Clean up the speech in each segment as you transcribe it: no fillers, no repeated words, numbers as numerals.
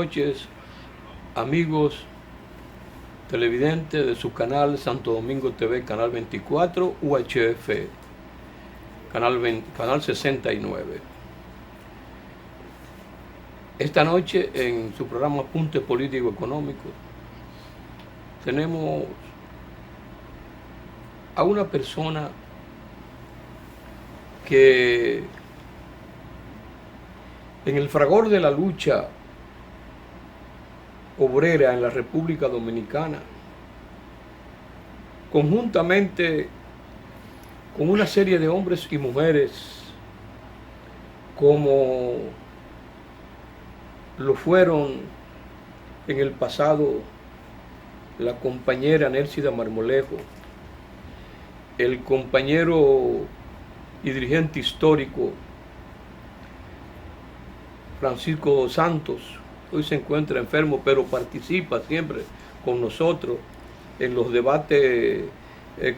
noches, amigos televidentes de su canal Santo Domingo TV, Canal 24, UHF, Canal 69. Esta noche, en su programa Apuntes Político Económico, tenemos a una persona que en el fragor de la lucha obrera en la República Dominicana, conjuntamente con una serie de hombres y mujeres como lo fueron en el pasado la compañera Nélcida Marmolejo, el compañero y dirigente histórico Francisco Santos. Hoy se encuentra enfermo, pero participa siempre con nosotros en los debates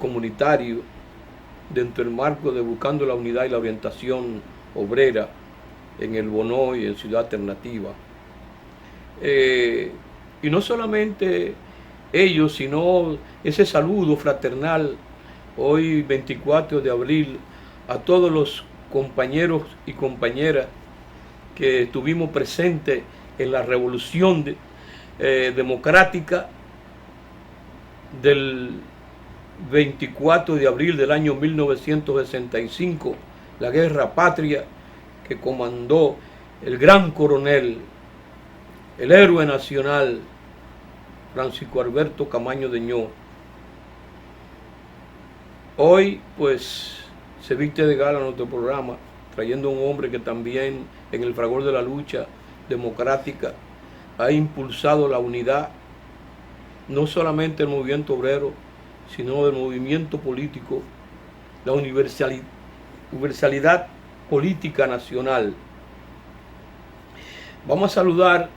comunitarios dentro del marco de Buscando la Unidad y la Orientación Obrera en el Bonó y en Ciudad Alternativa. Y no solamente ellos, sino ese saludo fraternal hoy 24 de abril a todos los compañeros y compañeras que estuvimos presentes en la revolución democrática del 24 de abril del año 1965, la guerra patria que comandó el gran coronel, el héroe nacional, Francisco Alberto Camaño Deñó. Hoy, pues, se viste de gala nuestro programa, trayendo a un hombre que también en el fragor de la lucha democrática ha impulsado la unidad, no solamente del movimiento obrero, sino del movimiento político, la universalidad política nacional. Vamos a saludar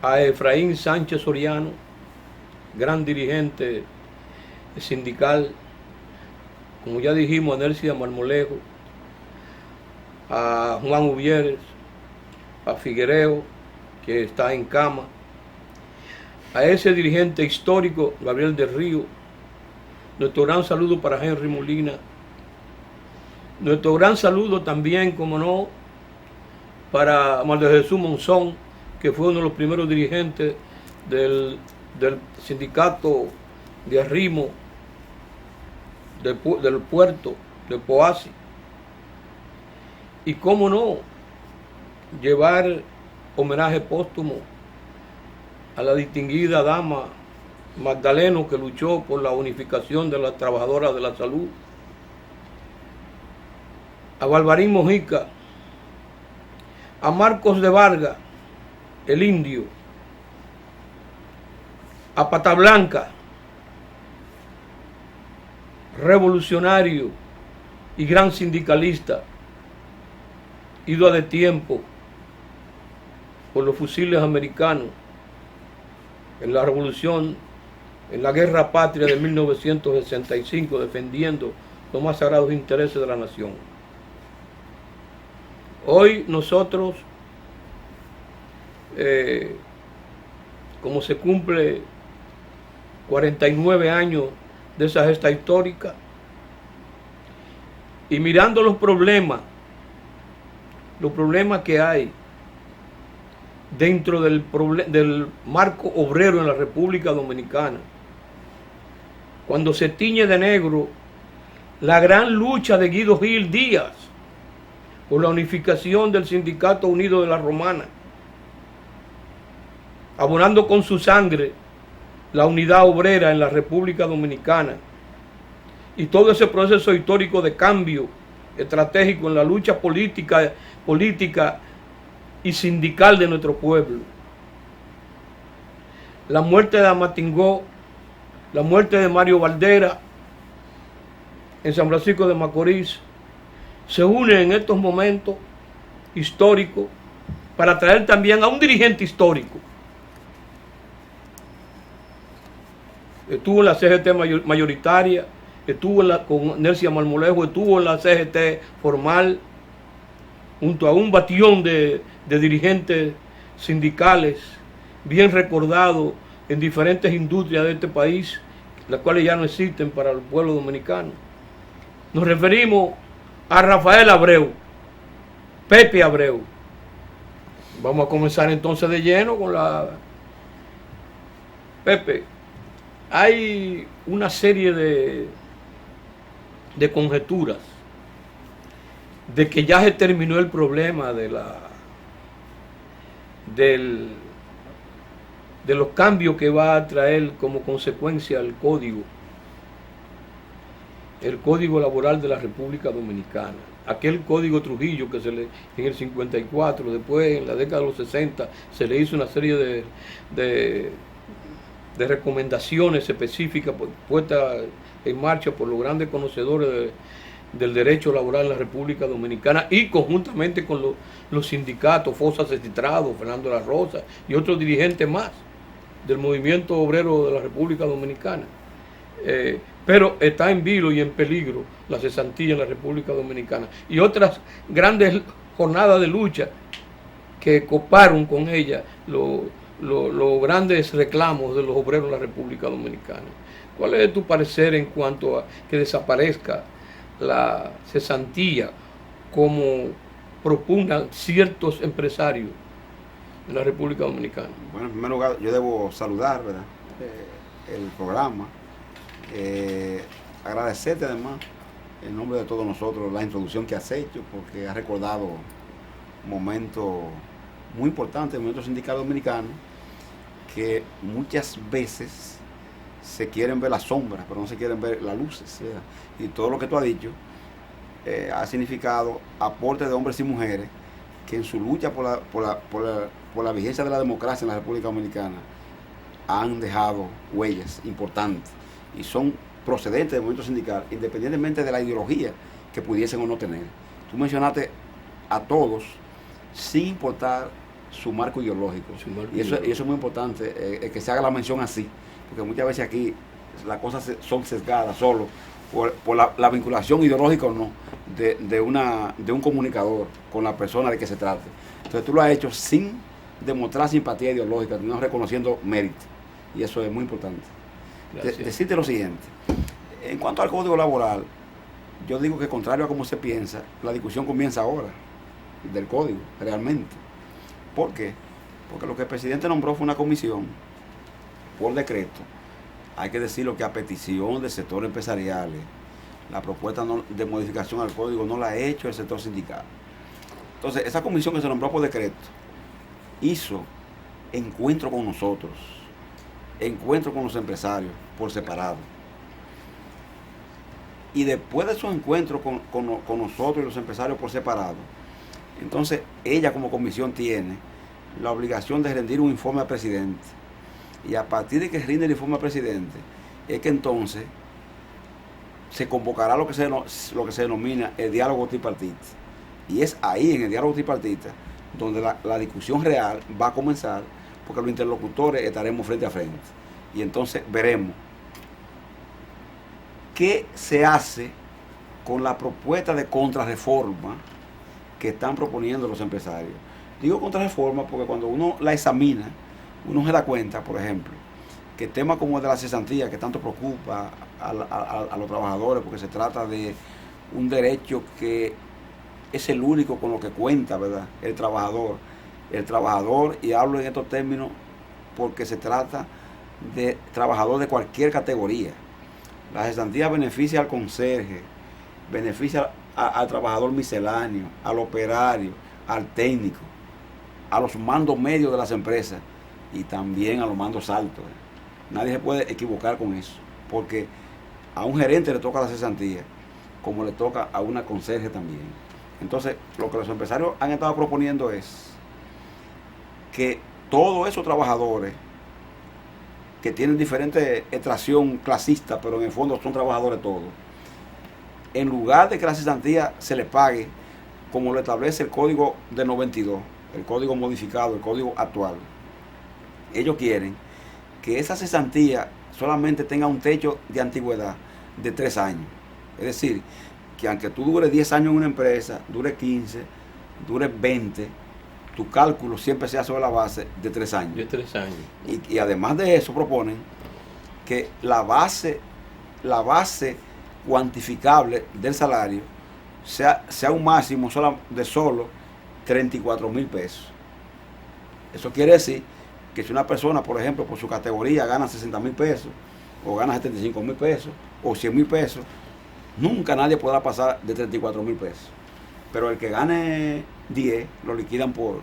a Efraín Sánchez Soriano, gran dirigente sindical, como ya dijimos, a Nélcida Marmolejo, a Juan Uvieres, a Figuereo, que está en cama, a ese dirigente histórico, Gabriel del Río, nuestro gran saludo para Henry Molina, nuestro gran saludo también, como no, para Manuel de Jesús Monzón, que fue uno de los primeros dirigentes del sindicato de arrimo del puerto de Poasi. Y cómo no, llevar homenaje póstumo a la distinguida dama Magdaleno, que luchó por la unificación de las trabajadoras de la salud, a Barbarín Mojica, a Marcos de Vargas, el indio, a Pata Blanca, revolucionario y gran sindicalista, ido a de tiempo por los fusiles americanos en la revolución, en la guerra patria de 1965, defendiendo los más sagrados intereses de la nación. Hoy nosotros, como se cumple 49 años de esa gesta histórica, y mirando los problemas que hay dentro del marco obrero en la República Dominicana, cuando se tiñe de negro la gran lucha de Guido Gil Díaz por la unificación del Sindicato Unido de la Romana, abonando con su sangre la unidad obrera en la República Dominicana, y todo ese proceso histórico de cambio estratégico en la lucha política y sindical de nuestro pueblo. La muerte de Amatingó, la muerte de Mario Valdera en San Francisco de Macorís, se unen en estos momentos históricos para traer también a un dirigente histórico. Estuvo en la CGT mayoritaria, estuvo con Nélcida Marmolejo, estuvo en la CGT formal, junto a un batallón de dirigentes sindicales bien recordados en diferentes industrias de este país, las cuales ya no existen para el pueblo dominicano. Nos referimos a Rafael Abreu, Pepe Abreu. Vamos a comenzar entonces de lleno con la... Pepe, hay una serie de conjeturas de que ya se terminó el problema de los cambios que va a traer como consecuencia el código laboral de la República Dominicana. Aquel código Trujillo que en el 54, después en la década de los 60, se le hizo una serie de recomendaciones específicas puestas en marcha por los grandes conocedores del derecho laboral en la República Dominicana y conjuntamente con los sindicatos, Fosa Cetitrado, Fernando La Rosa y otros dirigentes más del movimiento obrero de la República Dominicana. Pero está en vilo y en peligro la cesantía en la República Dominicana y otras grandes jornadas de lucha que coparon con ella los grandes reclamos de los obreros en la República Dominicana. ¿Cuál es tu parecer en cuanto a que desaparezca la cesantía como propugnan ciertos empresarios en la República Dominicana? Bueno, en primer lugar, yo debo saludar, ¿verdad?, el programa. Agradecerte además, en nombre de todos nosotros, la introducción que has hecho, porque has recordado un momento muy importante del movimiento sindical dominicano, que muchas veces se quieren ver las sombras, pero no se quieren ver las luces, ¿verdad? Y todo lo que tú has dicho ha significado aporte de hombres y mujeres que en su lucha por la vigencia de la democracia en la República Dominicana han dejado huellas importantes y son procedentes del movimiento sindical, independientemente de la ideología que pudiesen o no tener. Tú mencionaste a todos sin importar su marco ideológico. Y eso es muy importante, que se haga la mención así, porque muchas veces aquí las cosas son sesgadas solo por la vinculación ideológica o no de un comunicador con la persona de que se trate. Entonces tú lo has hecho sin demostrar simpatía ideológica, sino reconociendo mérito, y eso es muy importante. Decirte lo siguiente, en cuanto al código laboral, yo digo que contrario a como se piensa, la discusión comienza ahora del código, realmente. ¿Por qué? Porque lo que el presidente nombró fue una comisión por decreto. Hay que decirlo que a petición del sector empresarial, la propuesta de modificación al código no la ha hecho el sector sindical. Entonces, esa comisión que se nombró por decreto hizo encuentro con nosotros, encuentro con los empresarios por separado. Y después de su encuentro con nosotros y los empresarios por separado, entonces ella como comisión tiene la obligación de rendir un informe al presidente. Y a partir de que rinde el informe al presidente, es que entonces se convocará lo que se denomina el diálogo tripartita. Y es ahí, en el diálogo tripartita, donde la discusión real va a comenzar, porque los interlocutores estaremos frente a frente. Y entonces veremos qué se hace con la propuesta de contrarreforma que están proponiendo los empresarios. Digo contrarreforma porque cuando uno la examina, uno se da cuenta, por ejemplo, que temas como el de la cesantía, que tanto preocupa a los trabajadores, porque se trata de un derecho que es el único con lo que cuenta, ¿verdad?, el trabajador, y hablo en estos términos porque se trata de trabajador de cualquier categoría. La cesantía beneficia al conserje, beneficia al trabajador misceláneo, al operario, al técnico, a los mandos medios de las empresas y también a los mandos altos. Nadie se puede equivocar con eso, porque a un gerente le toca la cesantía, como le toca a una conserje también. Entonces, lo que los empresarios han estado proponiendo es que todos esos trabajadores que tienen diferente extracción clasista, pero en el fondo son trabajadores todos, en lugar de que la cesantía se les pague como lo establece el código de 92, el código modificado, el código actual, ellos quieren que esa cesantía solamente tenga un techo de antigüedad de 3 años. Es decir, que aunque tú dures 10 años en una empresa, dure 15, dure 20, tu cálculo siempre sea sobre la base de 3 años. De 3 años. Y además de eso proponen que la base cuantificable del salario sea un máximo de solo 34,000 pesos. Eso quiere decir que si una persona, por ejemplo, por su categoría gana 60,000 pesos, o gana 75,000 pesos, o 100,000 pesos, nunca nadie podrá pasar de 34,000 pesos. Pero el que gane 10 lo liquidan por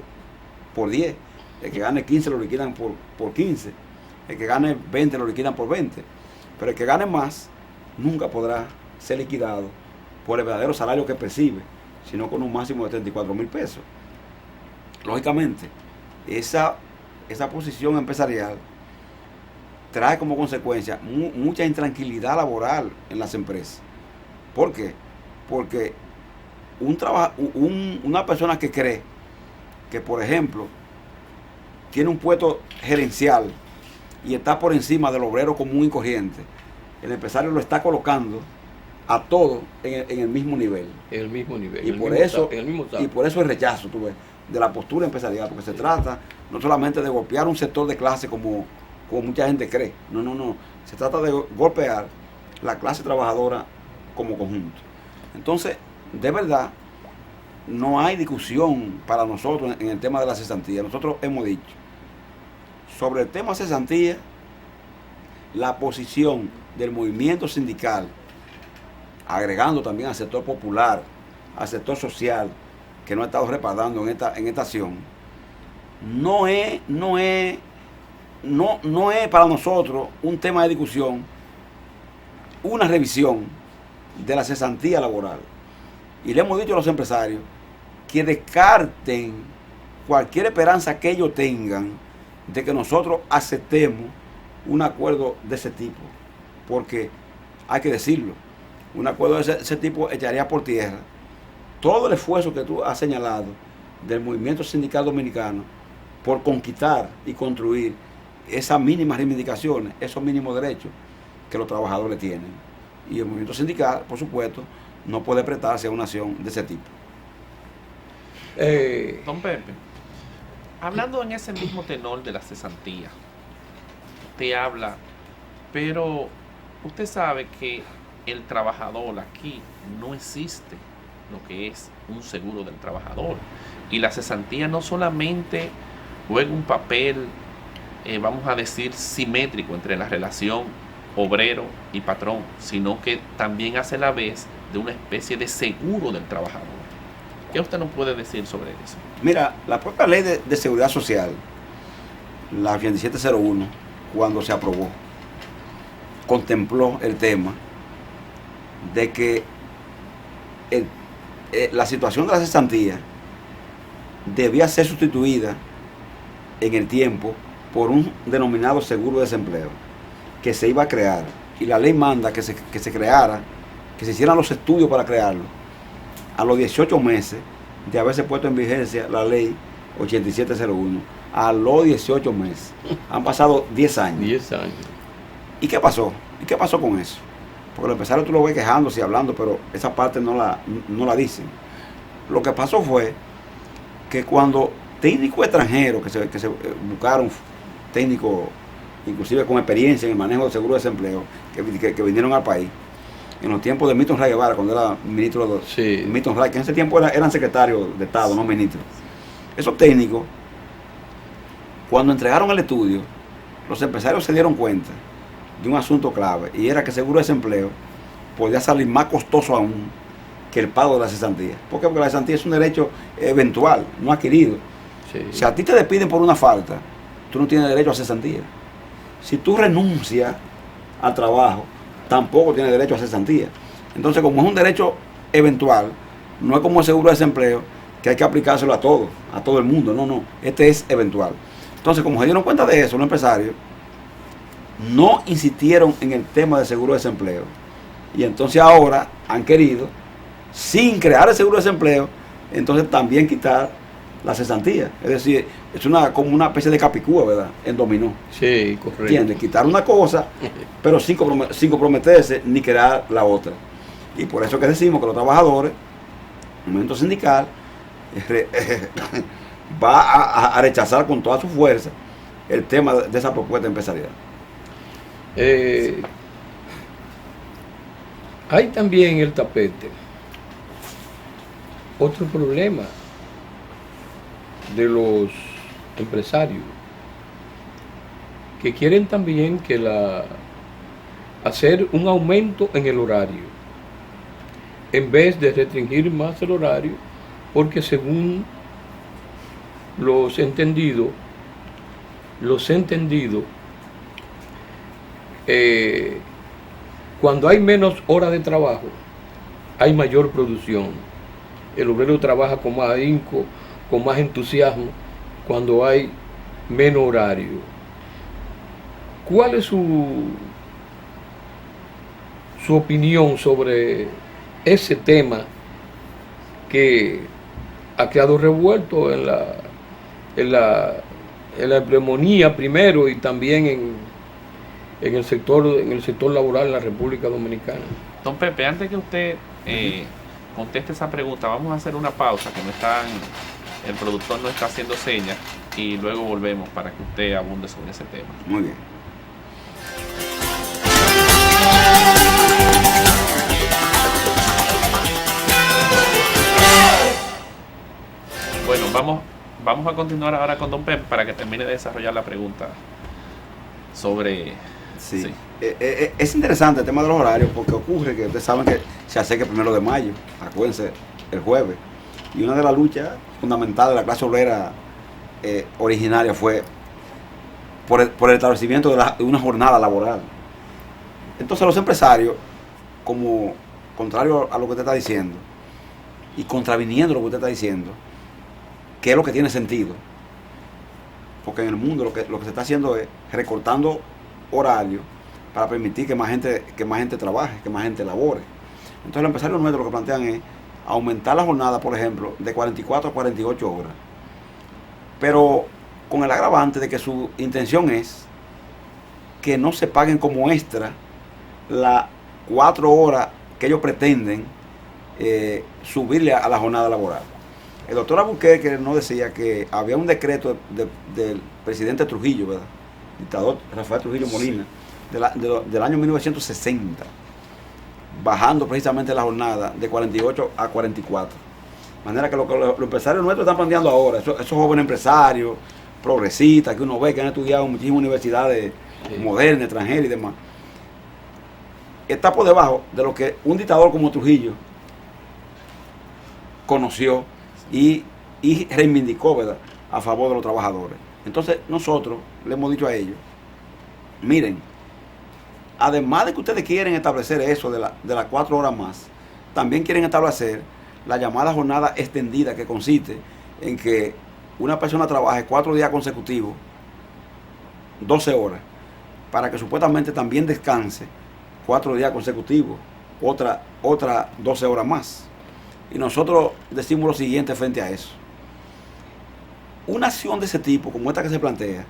10. El que gane 15 lo liquidan por 15. El que gane 20 lo liquidan por 20. Pero el que gane más nunca podrá ser liquidado por el verdadero salario que percibe, sino con un máximo de 34,000 pesos. Lógicamente, esa posición empresarial trae como consecuencia mucha intranquilidad laboral en las empresas. ¿Por qué? Porque una persona que cree que, por ejemplo, tiene un puesto gerencial y está por encima del obrero común y corriente, el empresario lo está colocando a todos en el mismo nivel. En el mismo nivel. Y por eso el rechazo, tú ves, de la postura empresarial, porque se trata no solamente de golpear un sector de clase como mucha gente cree. No. Se trata de golpear la clase trabajadora como conjunto. Entonces, de verdad, no hay discusión para nosotros en el tema de la cesantía. Nosotros hemos dicho, sobre el tema cesantía, la posición del movimiento sindical, agregando también al sector popular, al sector social, que no ha estado respaldando en esta acción, no es para nosotros un tema de discusión, una revisión de la cesantía laboral. Y le hemos dicho a los empresarios que descarten cualquier esperanza que ellos tengan de que nosotros aceptemos un acuerdo de ese tipo, porque hay que decirlo, un acuerdo de ese tipo echaría por tierra todo el esfuerzo que tú has señalado del movimiento sindical dominicano por conquistar y construir esas mínimas reivindicaciones, esos mínimos derechos que los trabajadores tienen. Y el movimiento sindical, por supuesto, no puede prestarse a una acción de ese tipo. Don Pepe, hablando en ese mismo tenor de la cesantía, te habla, pero usted sabe que el trabajador aquí no existe lo que es un seguro del trabajador, y la cesantía no solamente juega un papel, vamos a decir, simétrico entre la relación obrero y patrón, sino que también hace la vez de una especie de seguro del trabajador. ¿Qué usted nos puede decir sobre eso? Mira, la propia ley de seguridad social, la 8701, cuando se aprobó, contempló el tema de que la situación de la cesantía debía ser sustituida en el tiempo por un denominado seguro de desempleo que se iba a crear, y la ley manda que se creara, que se hicieran los estudios para crearlo a los 18 meses de haberse puesto en vigencia la ley 8701. A los 18 meses han pasado 10 años. 10 años. ¿Y qué pasó? ¿Y qué pasó con eso? Porque los empresarios tú lo ves quejándose y hablando, pero esa parte no la dicen. Lo que pasó fue que cuando técnicos extranjeros que se buscaron, técnicos inclusive con experiencia en el manejo del seguro de desempleo, que vinieron al país, en los tiempos de Milton Ray Guevara, cuando era ministro de Milton Ray, que en ese tiempo eran secretarios de Estado, no ministros. Esos técnicos, cuando entregaron el estudio, los empresarios se dieron cuenta de un asunto clave, y era que el seguro de desempleo podía salir más costoso aún que el pago de la cesantía. ¿Por qué? Porque la cesantía es un derecho eventual, no adquirido. Sí. Si a ti te despiden por una falta, tú no tienes derecho a cesantía. Si tú renuncias al trabajo, tampoco tienes derecho a cesantía. Entonces, como es un derecho eventual, no es como el seguro de desempleo, que hay que aplicárselo a todo el mundo. No, este es eventual. Entonces, como se dieron cuenta de eso, los empresarios no insistieron en el tema del seguro de desempleo. Y entonces ahora han querido, sin crear el seguro de desempleo, entonces también quitar la cesantía. Es decir, es como una especie de capicúa, ¿verdad? En dominó. Sí, correcto. ¿Entiendes? Quitar una cosa, pero sin comprometerse ni crear la otra. Y por eso que decimos que los trabajadores, el movimiento sindical, va a rechazar con toda su fuerza el tema de esa propuesta empresarial. Hay también en el tapete otro problema de los empresarios que quieren también hacer un aumento en el horario en vez de restringir más el horario, porque según los entendidos, cuando hay menos horas de trabajo, hay mayor producción. El obrero trabaja con más ahínco, con más entusiasmo, cuando hay menos horario. ¿Cuál es su opinión sobre ese tema que ha quedado revuelto en la hegemonía primero y también en el sector laboral en la República Dominicana? Don Pepe, antes que usted conteste esa pregunta, vamos a hacer una pausa, que el productor no está haciendo señas, y luego volvemos para que usted abunde sobre ese tema. Muy bien. Bueno, vamos a continuar ahora con Don Pepe para que termine de desarrollar la pregunta sobre... Sí. Es interesante el tema de los horarios, porque ocurre que ustedes saben que se acerca el 1 de mayo, acuérdense, el jueves, y una de las luchas fundamentales de la clase obrera originaria fue por el establecimiento de una jornada laboral. Entonces los empresarios, como contrario a lo que usted está diciendo, y contraviniendo lo que usted está diciendo, que es lo que tiene sentido, porque en el mundo lo que se está haciendo es recortando horarios para permitir que más gente trabaje, que más gente labore. Entonces los empresarios nuestros lo que plantean es aumentar la jornada, por ejemplo, de 44 a 48 horas, pero con el agravante de que su intención es que no se paguen como extra las 4 horas que ellos pretenden subirle a la jornada laboral. El doctor Albuquerque nos decía que había un decreto del presidente Trujillo, ¿verdad? Dictador Rafael Trujillo Molina, del año 1960, bajando precisamente la jornada de 48 a 44. De manera que lo que los empresarios nuestros están planteando ahora, esos jóvenes empresarios, progresistas, que uno ve que han estudiado en muchísimas universidades modernas, extranjeras y demás, está por debajo de lo que un dictador como Trujillo conoció y reivindicó, ¿verdad?, a favor de los trabajadores. Entonces nosotros le hemos dicho a ellos, miren, además de que ustedes quieren establecer eso de las 4 horas más, también quieren establecer la llamada jornada extendida, que consiste en que una persona trabaje 4 días consecutivos, 12 horas, para que supuestamente también descanse 4 días consecutivos, otra 12 horas más. Y nosotros decimos lo siguiente frente a eso. Una acción de ese tipo, como esta que se plantea,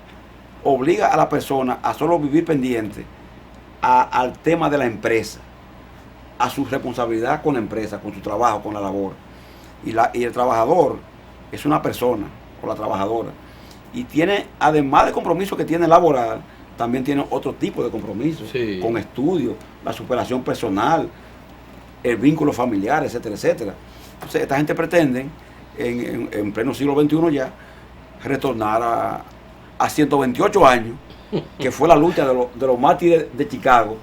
obliga a la persona a solo vivir pendiente al tema de la empresa, a su responsabilidad con la empresa, con su trabajo, con la labor. Y el trabajador es una persona, o la trabajadora, y tiene, además del compromiso que tiene laboral, también tiene otro tipo de compromiso, con estudios, la superación personal, el vínculo familiar, etcétera, etcétera. Entonces, esta gente pretende, en pleno siglo XXI ya, retornar a 128 años, que fue la lucha de los mártires de Chicago,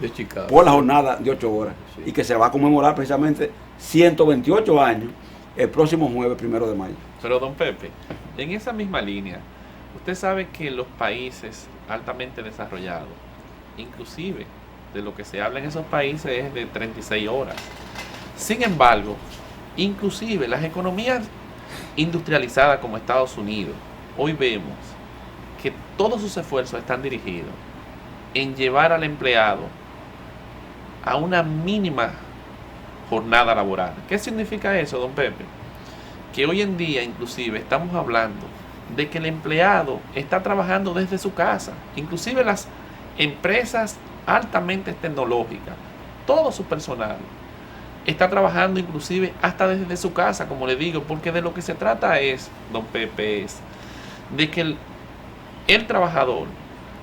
por la jornada de 8 horas, y que se va a conmemorar precisamente 128 años el próximo jueves 1 de mayo. Pero don Pepe, en esa misma línea, usted sabe que los países altamente desarrollados, inclusive de lo que se habla en esos países es de 36 horas. Sin embargo, inclusive las economías industrializadas como Estados Unidos, hoy vemos que todos sus esfuerzos están dirigidos en llevar al empleado a una mínima jornada laboral. ¿Qué significa eso, don Pepe? Que hoy en día inclusive estamos hablando de que el empleado está trabajando desde su casa, inclusive las empresas altamente tecnológicas, todo su personal está trabajando inclusive hasta desde su casa, como le digo, porque de lo que se trata es, don Pepe, es de que el trabajador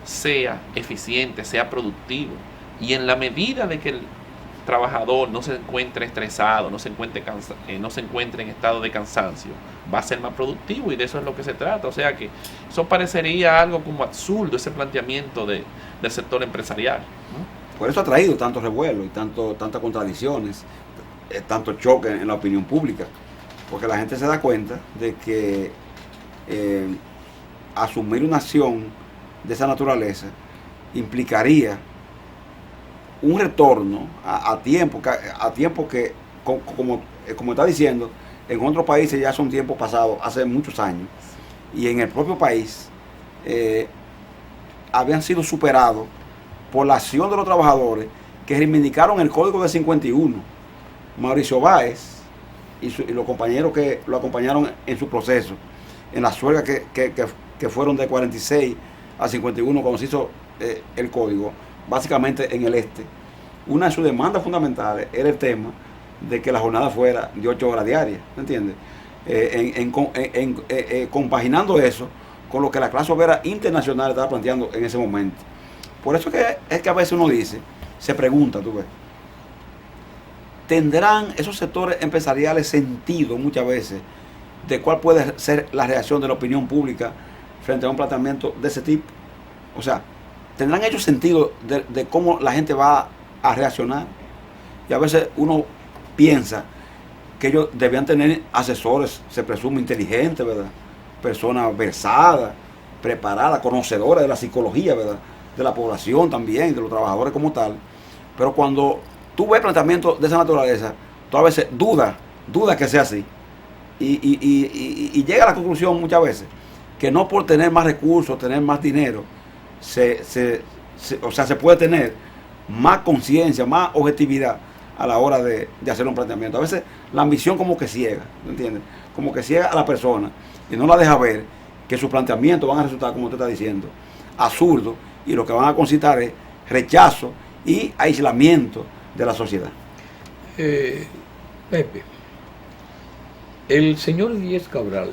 sea eficiente, sea productivo, y en la medida de que el trabajador no se encuentre estresado, no se encuentre en estado de cansancio, va a ser más productivo, y de eso es lo que se trata. O sea que eso parecería algo como absurdo, ese planteamiento del sector empresarial, ¿no? Por eso ha traído tanto revuelo y tantas contradicciones, tanto choque en la opinión pública, porque la gente se da cuenta de que asumir una acción de esa naturaleza implicaría un retorno a tiempo que, como está diciendo, en otros países ya son tiempos pasados, hace muchos años, y en el propio país habían sido superados por la acción de los trabajadores que reivindicaron el Código de 51. Mauricio Báez y los compañeros que lo acompañaron en su proceso, en las huelgas que fueron de 46 a 51 cuando se hizo el Código, básicamente en el este. Una de sus demandas fundamentales era el tema de que la jornada fuera de 8 horas diarias, ¿me entiendes? Compaginando eso con lo que la clase obrera internacional estaba planteando en ese momento. Por eso es que a veces uno dice, se pregunta, tú ves, ¿tendrán esos sectores empresariales sentido muchas veces de cuál puede ser la reacción de la opinión pública frente a un planteamiento de ese tipo? O sea, ¿tendrán ellos sentido de cómo la gente va a reaccionar? Y a veces uno piensa que ellos debían tener asesores, se presume inteligentes, ¿verdad? Personas versadas, preparadas, conocedoras de la psicología, ¿verdad? De la población también, de los trabajadores como tal. Pero cuando tú ves planteamientos de esa naturaleza, tú a veces dudas que sea así. Y llega a la conclusión muchas veces que no por tener más recursos, tener más dinero, se puede tener más conciencia, más objetividad a la hora de hacer un planteamiento. A veces la ambición como que ciega, ¿me entiendes? Como que ciega a la persona y no la deja ver que sus planteamientos van a resultar, como usted está diciendo, absurdos, y lo que van a concitar es rechazo y aislamiento de la sociedad. Pepe, el señor Díez Cabral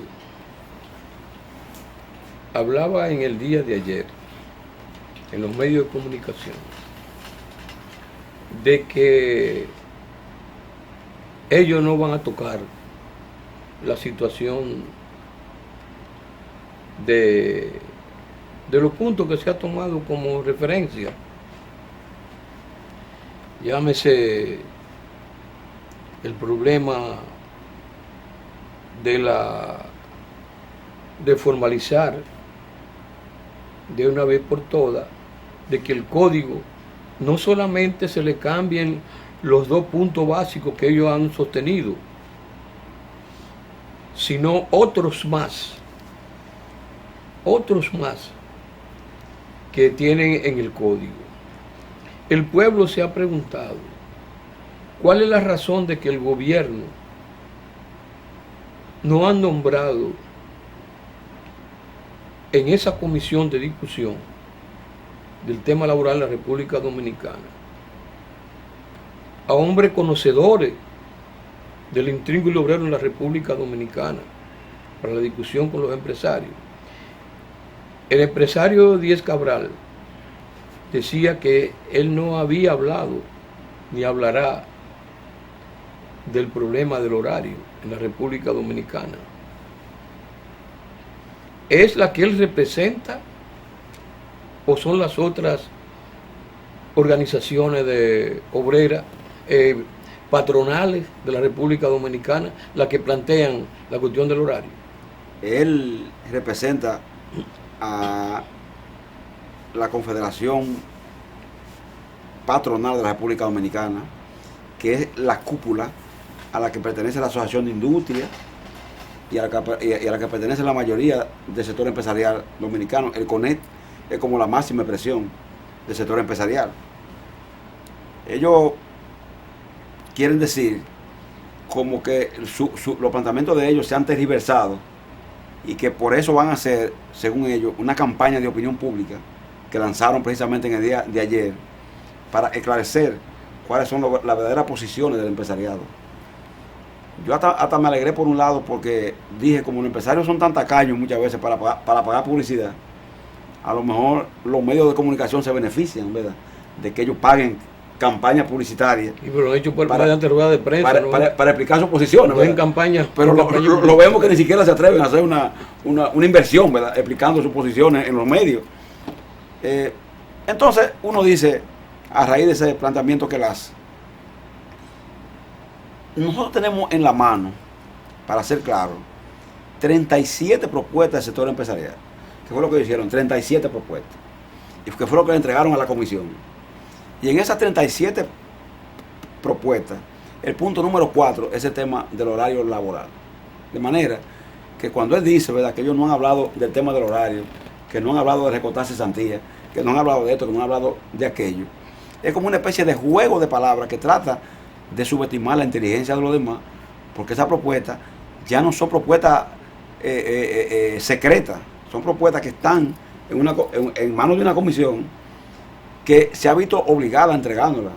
hablaba en el día de ayer en los medios de comunicación de que ellos no van a tocar la situación de los puntos que se ha tomado como referencia. Llámese el problema de formalizar de una vez por todas de que el código no solamente se le cambien los 2 puntos básicos que ellos han sostenido, sino otros más que tienen en el código. El pueblo se ha preguntado, ¿cuál es la razón de que el gobierno no ha nombrado en esa comisión de discusión del tema laboral de la República Dominicana a hombres conocedores del intríngulo obrero en la República Dominicana para la discusión con los empresarios? El empresario Díez Cabral decía que él no había hablado ni hablará del problema del horario en la República Dominicana. ¿Es la que él representa o son las otras organizaciones de obreras, patronales de la República Dominicana las que plantean la cuestión del horario? Él representa a la Confederación Patronal de la República Dominicana, que es la cúpula a la que pertenece la Asociación de Industria y a la que pertenece la mayoría del sector empresarial dominicano. El CONET es como la máxima expresión del sector empresarial. Ellos quieren decir como que los planteamientos de ellos se han tergiversado y que por eso van a hacer, según ellos, una campaña de opinión pública que lanzaron precisamente en el día de ayer para esclarecer cuáles son las verdaderas posiciones del empresariado. Yo hasta me alegré por un lado porque dije, como los empresarios son tan tacaños muchas veces para pagar publicidad, a lo mejor los medios de comunicación se benefician, ¿verdad?, de que ellos paguen campañas publicitarias. Y pero hecho mediante ruedas de prensa. Para explicar sus posiciones. No en campaña. Pero lo vemos que ni siquiera se atreven a hacer una inversión, ¿verdad?, explicando sus posiciones en los medios. Entonces uno dice, a raíz de ese planteamiento que él hace, nosotros tenemos en la mano, para ser claro, 37 propuestas del sector empresarial. ¿Qué fue lo que hicieron? 37 propuestas. Y que fue lo que le entregaron a la comisión. Y en esas 37 propuestas, el punto número 4 es el tema del horario laboral. De manera que cuando él dice, ¿verdad?, que ellos no han hablado del tema del horario, que no han hablado de recortar cesantía, que no han hablado de esto, que no han hablado de aquello, es como una especie de juego de palabras que trata de subestimar la inteligencia de los demás, porque esas propuestas ya no son propuestas secretas, son propuestas que están en manos de una comisión que se ha visto obligada a entregándola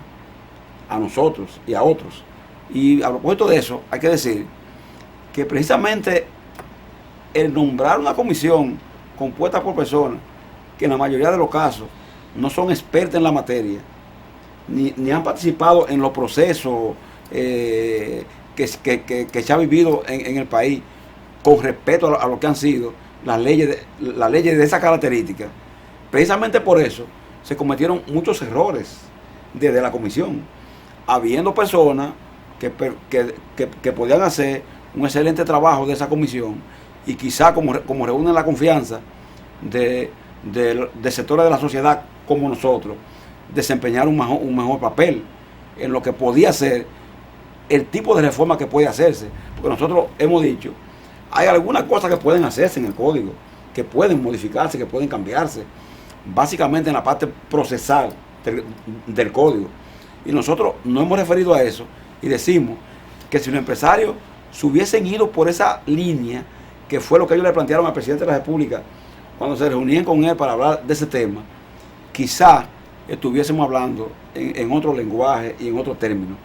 a nosotros y a otros. Y a propósito de eso, hay que decir que precisamente el nombrar una comisión compuesta por personas que en la mayoría de los casos no son expertas en la materia, ni han participado en los procesos que se ha vivido en el país con respecto a lo que han sido las leyes de esa característica. Precisamente por eso se cometieron muchos errores desde la comisión, habiendo personas que podían hacer un excelente trabajo de esa comisión y quizá como reúnen la confianza de sectores de la sociedad como nosotros, desempeñar un mejor papel en lo que podía ser el tipo de reforma que puede hacerse. Porque nosotros hemos dicho, hay algunas cosas que pueden hacerse en el código, que pueden modificarse, que pueden cambiarse, básicamente en la parte procesal del código. Y nosotros no hemos referido a eso y decimos que si los empresarios se hubiesen ido por esa línea, que fue lo que ellos le plantearon al presidente de la República cuando se reunían con él para hablar de ese tema, quizá estuviésemos hablando en otro lenguaje y en otro término.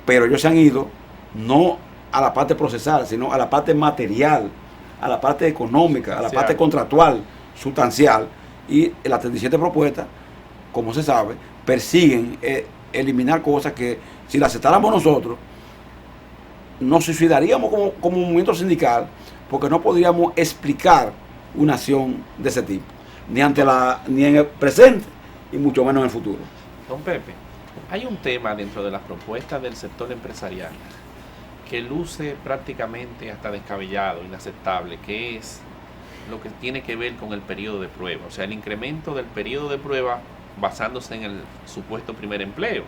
Pero ellos se han ido no a la parte procesal, sino a la parte material, a la parte económica, a la parte contractual, sustancial. Y las 37 propuestas, como se sabe, persiguen eliminar cosas que, si las aceptáramos nosotros, nos suicidaríamos como movimiento sindical, porque no podríamos explicar una acción de ese tipo, ni en el presente y mucho menos en el futuro. Don Pepe, hay un tema dentro de las propuestas del sector empresarial que luce prácticamente hasta descabellado, inaceptable, que es lo que tiene que ver con el periodo de prueba, o sea, el incremento del periodo de prueba basándose en el supuesto primer empleo,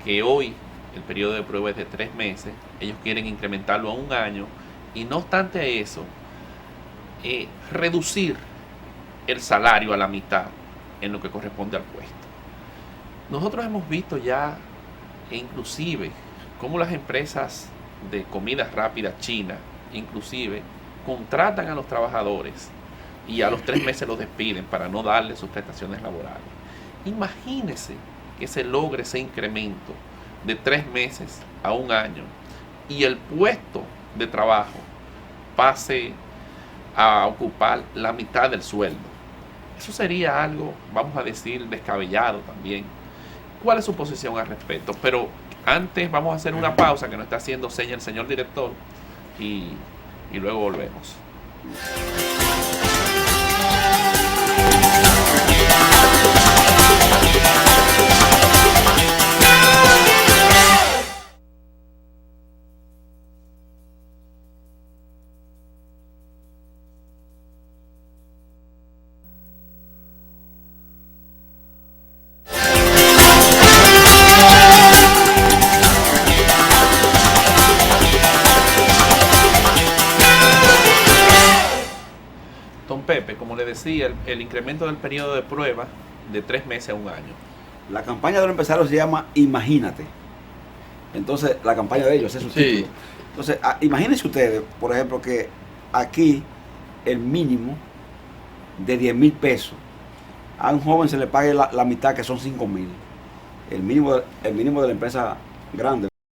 que hoy el periodo de prueba es de 3 meses, ellos quieren incrementarlo a 1 año, y no obstante eso, reducir el salario a la mitad en lo que corresponde al puesto. Nosotros hemos visto ya, inclusive, cómo las empresas de comidas rápidas chinas, inclusive, contratan a los trabajadores y a los 3 meses los despiden para no darles sus prestaciones laborales. Imagínese que se logre ese incremento de 3 meses a 1 año y el puesto de trabajo pase a ocupar la mitad del sueldo. Eso sería algo, vamos a decir, descabellado también. ¿Cuál es su posición al respecto? Pero antes vamos a hacer una pausa que nos está haciendo seña el señor director y luego volvemos. Pepe, como le decía, el incremento del periodo de prueba de 3 meses a 1 año. La campaña de los empresarios se llama Imagínate. Entonces, la campaña de ellos es su título. Entonces, imagínense ustedes, por ejemplo, que aquí el mínimo de 10,000 pesos, a un joven se le pague la mitad, que son 5,000. el mínimo de la empresa grande